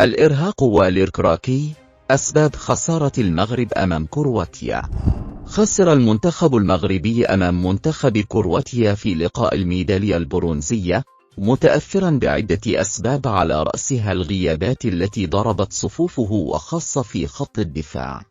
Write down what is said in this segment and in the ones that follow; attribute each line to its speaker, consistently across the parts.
Speaker 1: الإرهاق والإركراكي. أسباب خسارة المغرب أمام كرواتيا. خسر المنتخب المغربي أمام منتخب كرواتيا في لقاء الميدالية البرونزية، متأثرا بعدة أسباب على رأسها الغيابات التي ضربت صفوفه وخاصة في خط الدفاع.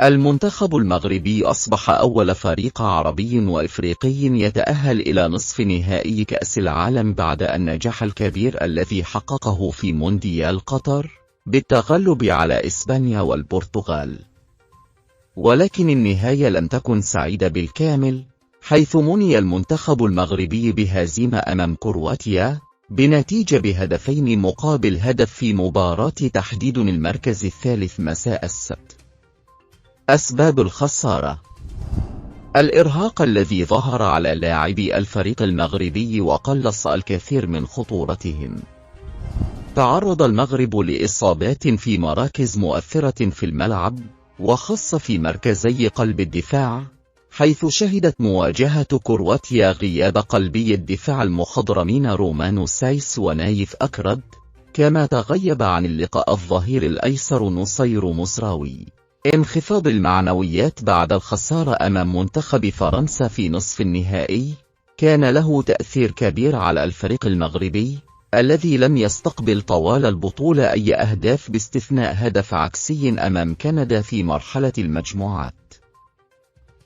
Speaker 1: المنتخب المغربي أصبح أول فريق عربي وإفريقي يتأهل إلى نصف نهائي كأس العالم بعد النجاح الكبير الذي حققه في مونديال قطر بالتغلب على إسبانيا والبرتغال. ولكن النهاية لم تكن سعيدة بالكامل، حيث مني المنتخب المغربي بهزيمة أمام كرواتيا بنتيجة بهدفين مقابل هدف في مباراة تحديد المركز الثالث مساء السبت. أسباب الخسارة: الإرهاق الذي ظهر على لاعبي الفريق المغربي وقلص الكثير من خطورتهم. تعرض المغرب لإصابات في مراكز مؤثرة في الملعب، وخاصة في مركزي قلب الدفاع، حيث شهدت مواجهة كرواتيا غياب قلبي الدفاع المخضرمين رومانو سايس ونايف أكرد، كما تغيب عن اللقاء الظهير الأيسر نصير مزراوي. انخفاض المعنويات بعد الخسارة أمام منتخب فرنسا في نصف النهائي كان له تأثير كبير على الفريق المغربي، الذي لم يستقبل طوال البطولة أي أهداف باستثناء هدف عكسي أمام كندا في مرحلة المجموعات،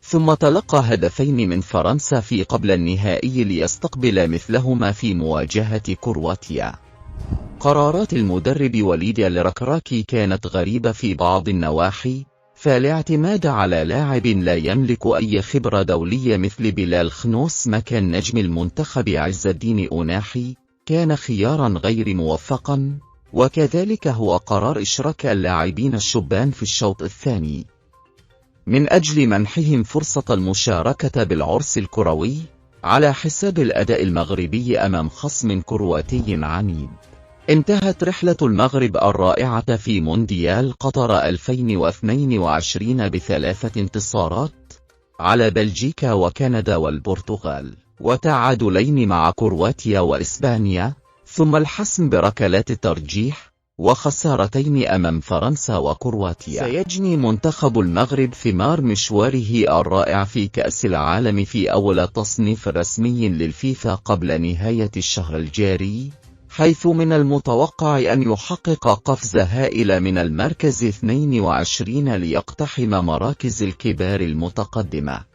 Speaker 1: ثم تلقى هدفين من فرنسا في قبل النهائي ليستقبل مثلهما في مواجهة كرواتيا. قرارات المدرب وليد الركراكي كانت غريبة في بعض النواحي، فالاعتماد على لاعب لا يملك أي خبرة دولية مثل بلال خنوس مكان نجم المنتخب عز الدين أوناحي كان خيارا غير موفقا، وكذلك هو قرار إشراك اللاعبين الشبان في الشوط الثاني من أجل منحهم فرصة المشاركة بالعرس الكروي على حساب الأداء المغربي أمام خصم كرواتي عنيد. انتهت رحلة المغرب الرائعة في مونديال قطر 2022 ب3 انتصارات على بلجيكا وكندا والبرتغال، وتعادلين مع كرواتيا وإسبانيا، ثم الحسم بركلات الترجيح، وخسارتين أمام فرنسا وكرواتيا. سيجني منتخب المغرب ثمار مشواره الرائع في كأس العالم في أول تصنيف رسمي للفيفا قبل نهاية الشهر الجاري، حيث من المتوقع أن يحقق قفزة هائلة من المركز 22 ليقتحم مراكز الكبار المتقدمة.